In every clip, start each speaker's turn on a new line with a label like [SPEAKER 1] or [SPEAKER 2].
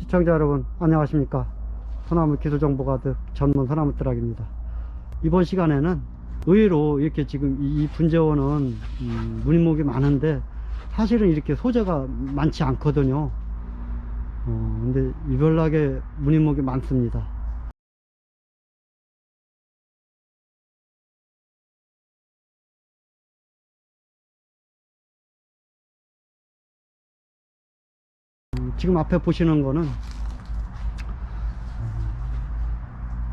[SPEAKER 1] 시청자 여러분 안녕하십니까. 소나무 기술정보가득 전문 소나무 트럭입니다. 이번 시간에는 의외로 이렇게 지금 이 분재원은 무늬목이 많은데 사실은 이렇게 소재가 많지 않거든요. 근데 유별나게 무늬목이 많습니다. 지금 앞에 보시는 거는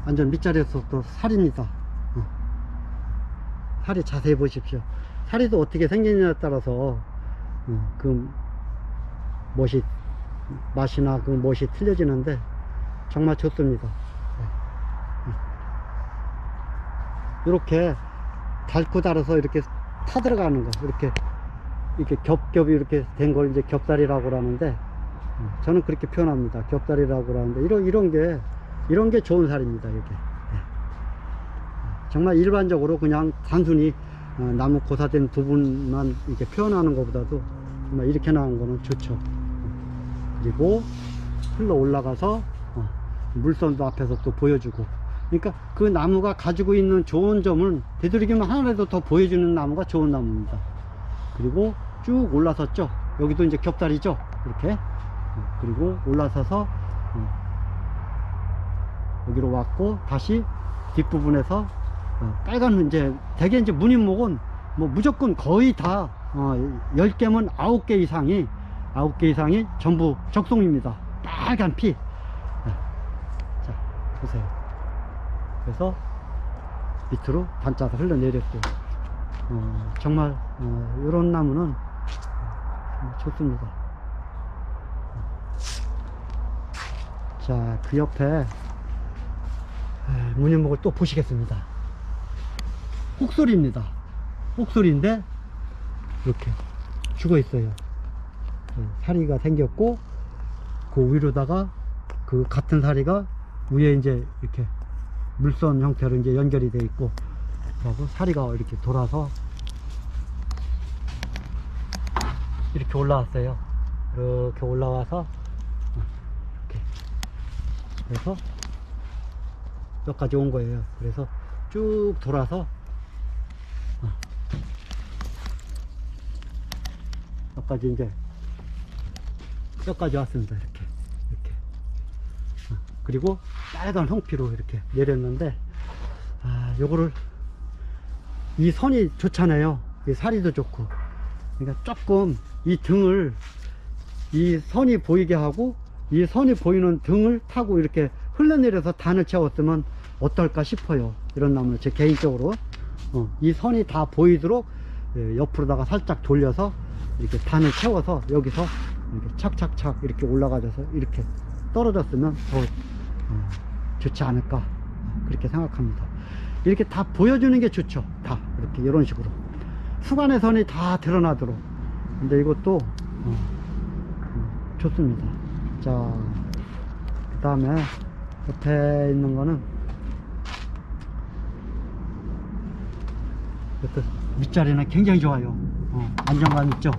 [SPEAKER 1] 완전 밑자리에서 또 살입니다. 살이 자세히 보십시오. 살이도 어떻게 생기느냐에 따라서 그 맛이나 그 멋이 틀려지는데 정말 좋습니다. 이렇게 닳고 달아서 이렇게 타들어가는 거, 이렇게 겹겹이 이렇게 된 걸 이제 겹살이라고 하는데, 저는 그렇게 표현합니다. 겹살이라고 하는데 이런 게 좋은 살입니다. 이게 정말 일반적으로 그냥 단순히 나무 고사된 부분만 이렇게 표현하는 것보다도 정말 이렇게 나온 거는 좋죠. 그리고 흘러 올라가서 물선도 앞에서 또 보여주고, 그러니까 그 나무가 가지고 있는 좋은 점을 되도록이면 하나라도 더 보여주는 나무가 좋은 나무입니다. 그리고 쭉 올라섰죠. 여기도 이제 겹다리죠. 이렇게. 그리고 올라서서 여기로 왔고, 다시 뒷부분에서 빨간 대개 이제 무늬목은 뭐 무조건 거의 다 10개면 9개 이상이 전부 적송입니다. 빨간 피. 자, 보세요. 그래서 밑으로 단짜서 흘러내렸고, 정말 이런 나무는 좋습니다. 자, 그 옆에 무늬목을 또 보시겠습니다. 혹소리입니다. 혹소리인데 이렇게 죽어 있어요. 사리가 생겼고, 그 위로다가 그 같은 사리가 위에 이제 이렇게 물선 형태로 이제 연결이 되어 있고, 그리고 사리가 이렇게 돌아서 이렇게 올라왔어요. 이렇게 올라와서 이렇게 그래서 여기까지 온 거예요. 그래서 쭉 돌아서 여기까지 이제 여기까지 왔습니다. 이렇게 그리고 빨간 홍피로 이렇게 내렸는데, 요거를 이 선이 좋잖아요. 이 사리도 좋고, 그러니까 조금 이 등을 이 선이 보이게 하고, 이 선이 보이는 등을 타고 이렇게 흘러내려서 단을 채웠으면 어떨까 싶어요. 이런 나무는 제 개인적으로 이 선이 다 보이도록 옆으로다가 살짝 돌려서 이렇게 단을 채워서 여기서 이렇게 착착착 이렇게 올라가져서 이렇게 떨어졌으면 더 좋지 않을까, 그렇게 생각합니다. 이렇게 다 보여주는 게 좋죠. 다 이렇게 이런 식으로 수간의 선이 다 드러나도록. 근데 이것도 좋습니다. 자, 그 다음에 옆에 있는 거는 이것도 밑자리는 굉장히 좋아요. 안정감 있죠.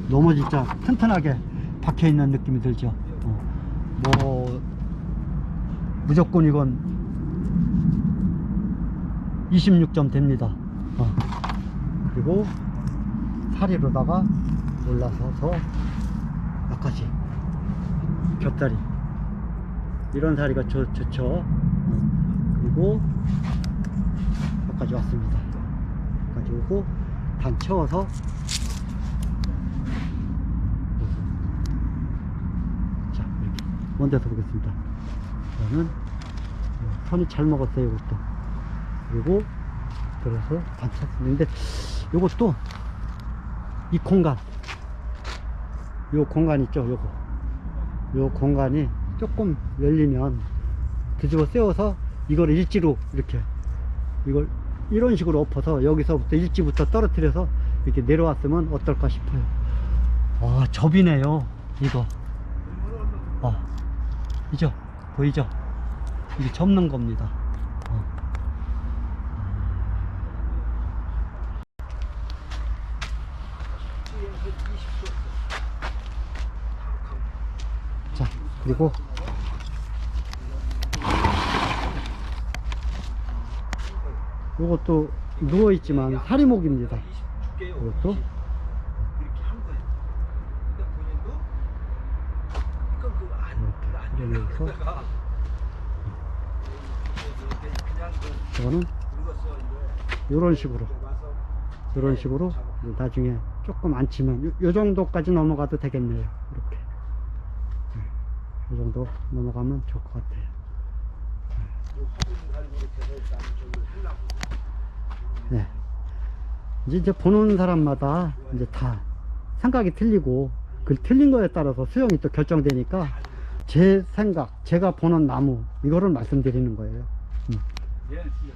[SPEAKER 1] 너무 진짜 튼튼하게 박혀 있는 느낌이 들죠. 뭐 무조건 이건 26점 됩니다. 그리고 사리로다가 올라서서 여기까지 겹다리, 이런 사리가 좋죠. 그리고 여기까지 왔습니다. 여기까지 오고 단 채워서 자, 이렇게 먼 데서 보겠습니다. 그러면 선이 잘 먹었어요. 이것도. 그리고 그래서 단 찼는데, 이것도 이 공간, 요 공간 있죠. 요 공간이 조금 열리면 뒤집어 세워서 이걸 일지로 이렇게 이걸 이런 식으로 엎어서 여기서부터 일지부터 떨어뜨려서 이렇게 내려왔으면 어떨까 싶어요. 접이네요. 이거 이죠? 보이죠? 이게 접는 겁니다. 자, 그리고 요것도 누워있지만 사리목입니다. 이것도 이렇게 해서 이거는 이런 식으로 나중에 조금 안 치면 요 정도까지 넘어가도 되겠네요. 이렇게 이 정도 넘어가면 좋을 것 같아요. 네. 이제 보는 사람마다 이제 다 생각이 틀리고 그 틀린 거에 따라서 수영이 또 결정되니까 제 생각, 제가 보는 나무 이거를 말씀드리는 거예요.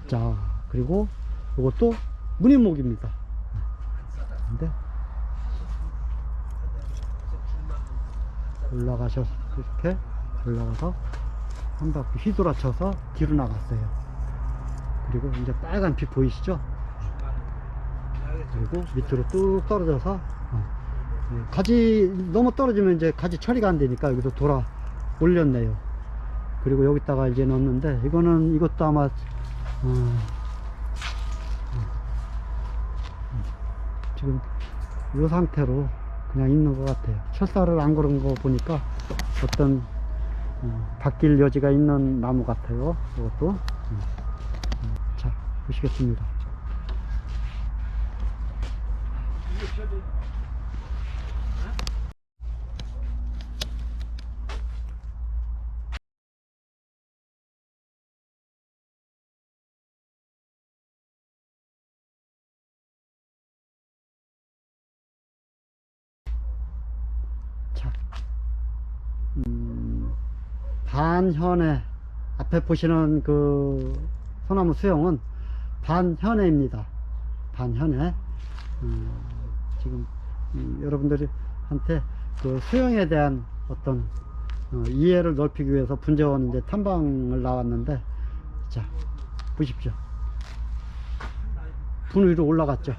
[SPEAKER 1] 자, 그리고 이것도 무늬목입니다. 근데 올라가셔서 이렇게 올라가서 한 바퀴 휘돌아쳐서 뒤로 나갔어요. 그리고 이제 빨간 빛 보이시죠? 그리고 밑으로 뚝 떨어져서 가지 너무 떨어지면 이제 가지 처리가 안 되니까 여기도 돌아 올렸네요. 그리고 여기다가 이제 넣었는데 이것도 아마 지금 이 상태로 그냥 있는 것 같아요. 철사를 안 걸은 거 보니까 어떤 바뀔 여지가 있는 나무 같아요. 이것도 자, 보시겠습니다. 자, 반현해, 앞에 보시는 그 소나무 수영은 반현해입니다. 반현해. 지금 여러분들한테 그 수영에 대한 어떤 이해를 넓히기 위해서 분재원 이제 탐방을 나왔는데, 자 보십시오. 분 위로 올라갔죠.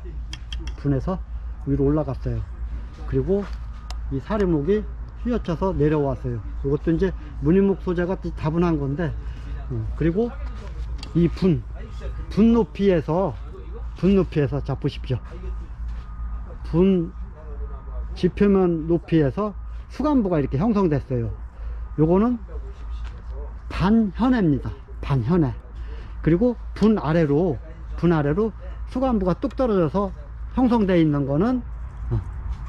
[SPEAKER 1] 분에서 위로 올라갔어요. 그리고 이 사리목이 휘어쳐서 내려왔어요. 이것도 이제 무늬목 소재가 다분한 건데, 그리고 이 분 높이에서 자 보십시오. 분 지표면 높이에서 수간부가 이렇게 형성됐어요. 요거는 반현해입니다. 반현해. 그리고 분 아래로 수간부가 뚝 떨어져서 형성되어 있는 거는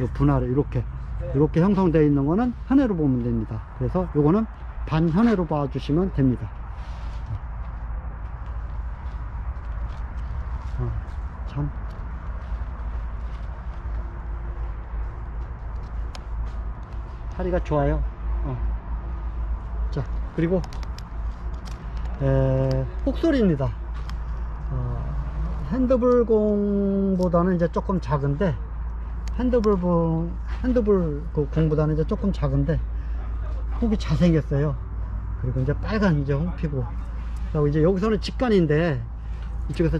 [SPEAKER 1] 요 분 아래 이렇게 형성되어 있는 거는 현해로 보면 됩니다. 그래서 요거는 반현해로 봐주시면 됩니다. 참 사리가 좋아요. 자, 그리고 혹솔입니다. 핸드블공보다는 이제 조금 작은데, 핸드블 그 공보다는 이제 조금 작은데 혹이 잘생겼어요. 그리고 이제 빨간 이제 홍피고, 그리고 이제 여기서는 직관인데, 이쪽에서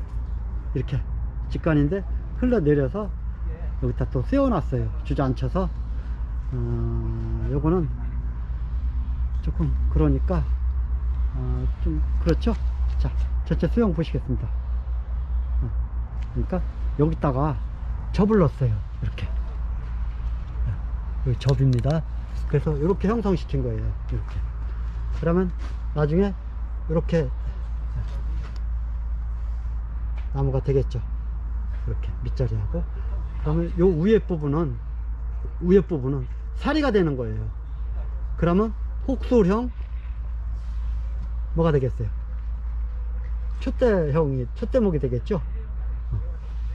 [SPEAKER 1] 이렇게 직관인데 흘러내려서 여기다 또 세워놨어요. 주저앉혀서. 요거는 조금 그러니까 좀 그렇죠. 자, 전체 수영 보시겠습니다. 그러니까 여기다가 접을 넣었어요. 이렇게 여기 접입니다. 그래서 이렇게 형성시킨 거예요. 이렇게. 그러면 나중에 이렇게 나무가 되겠죠. 이렇게 밑자리하고. 그러면 요 위에 부분은 사리가 되는 거예요. 그러면 혹솔형 뭐가 되겠어요? 촛대목이 되겠죠.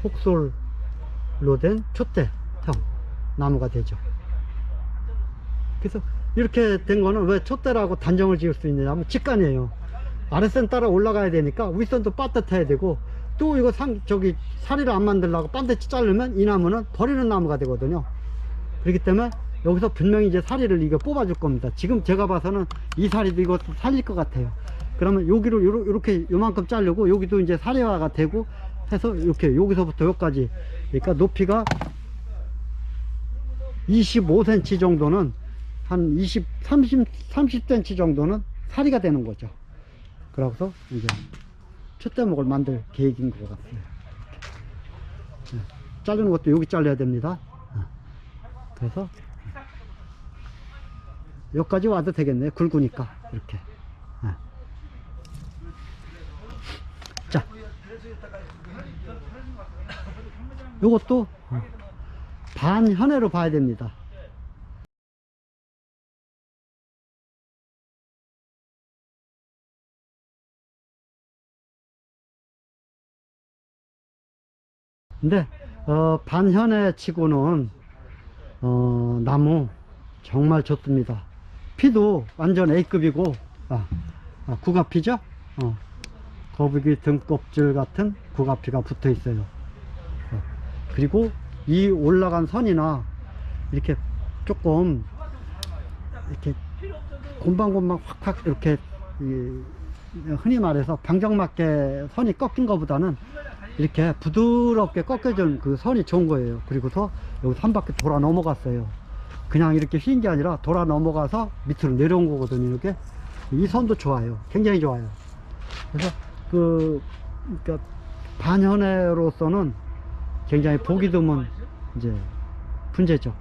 [SPEAKER 1] 혹솔로 된 촛대형 나무가 되죠. 그래서 이렇게 된 거는 왜 촛대라고 단정을 지을 수 있느냐면 직관이에요. 아랫선 따라 올라가야 되니까 윗선도 빠듯해야 되고, 또 이거 사리를 안 만들려고 반대치 자르면 이 나무는 버리는 나무가 되거든요. 그렇기 때문에 여기서 분명히 이제 사리를 이거 뽑아줄 겁니다. 지금 제가 봐서는 이 사리도 이거 살릴 것 같아요. 그러면 여기로 이렇게 요만큼 자르고, 여기도 이제 사리화가 되고 해서 이렇게 여기서부터 여기까지, 그러니까 높이가 25cm 정도는 한 30cm 정도는 사리가 되는 거죠. 그러고서 이제 촛대목을 만들 계획인 것 같아요. 네. 자르는 것도 여기 잘라야 됩니다. 그래서 여기까지 와도 되겠네요. 굵으니까 이렇게. 자, 요것도 반현해로 봐야 됩니다. 근데 반현해 치고는 나무 정말 좋습니다. 피도 완전 A급이고 국화피죠. 거북이 등껍질 같은 국화피가 붙어 있어요. 그리고 이 올라간 선이나 이렇게 조금 이렇게 곰방곰방 확확 이렇게 흔히 말해서 방정맞게 선이 꺾인 것보다는 이렇게 부드럽게 꺾여준 그 선이 좋은 거예요. 그리고서 여기 한 바퀴 돌아 넘어갔어요. 그냥 이렇게 휜 게 아니라 돌아 넘어가서 밑으로 내려온 거거든요. 이렇게 이 선도 좋아요. 굉장히 좋아요. 그래서 그러니까 반현해로서는 굉장히 보기 드문 이제 분재죠.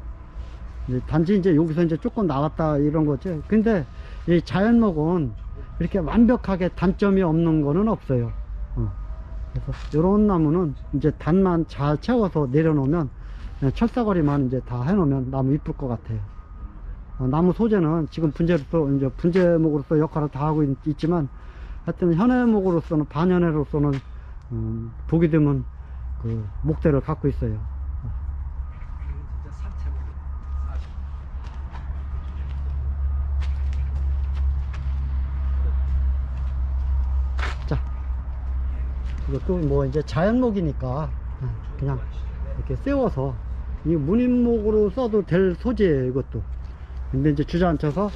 [SPEAKER 1] 단지 이제 여기서 이제 조금 나왔다 이런 거죠. 근데 이 자연목은 이렇게 완벽하게 단점이 없는 거는 없어요. 그래서 이런 나무는 이제 단만 잘 채워서 내려놓으면 철사거리만 이제 다 해놓으면 나무 이쁠 것 같아요. 나무 소재는 지금 분재로서 이제 분재목으로서 역할을 다 하고 있지만 하여튼 현해목으로서는 반현해로서는 보기 드문 그 목대를 갖고 있어요. 자, 이것도 뭐 이제 자연목이니까 그냥 이렇게 세워서 이 문인목으로 써도 될 소재예요. 이것도. 근데 이제 주저앉혀서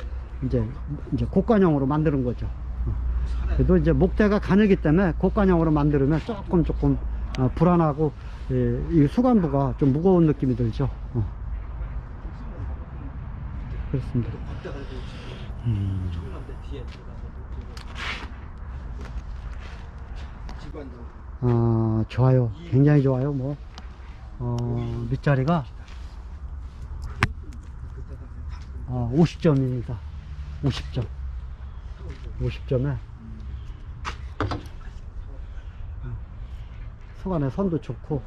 [SPEAKER 1] 이제 곡관형으로 만드는 거죠. 그래도 이제 목대가 가늘기 때문에 곡관형으로 만들면 조금 불안하고 이 수간부가 좀 무거운 느낌이 들죠. 그렇습니다. 좋아요. 굉장히 좋아요. 뭐 밑자리가 50점입니다. 50점. 50점에 수간의 선도 좋고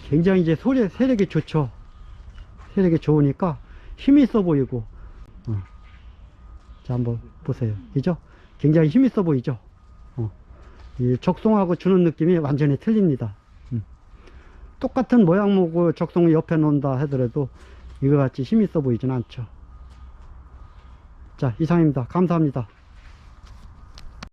[SPEAKER 1] 굉장히 이제 세력이 좋죠. 세력이 좋으니까 힘이 있어 보이고 자, 한번 보세요. 그죠? 굉장히 힘이 있어 보이죠? 이 적송하고 주는 느낌이 완전히 틀립니다. 똑같은 모양목을 적송을 옆에 놓는다 하더라도 이거 같이 힘이 있어 보이진 않죠. 자, 이상입니다. 감사합니다.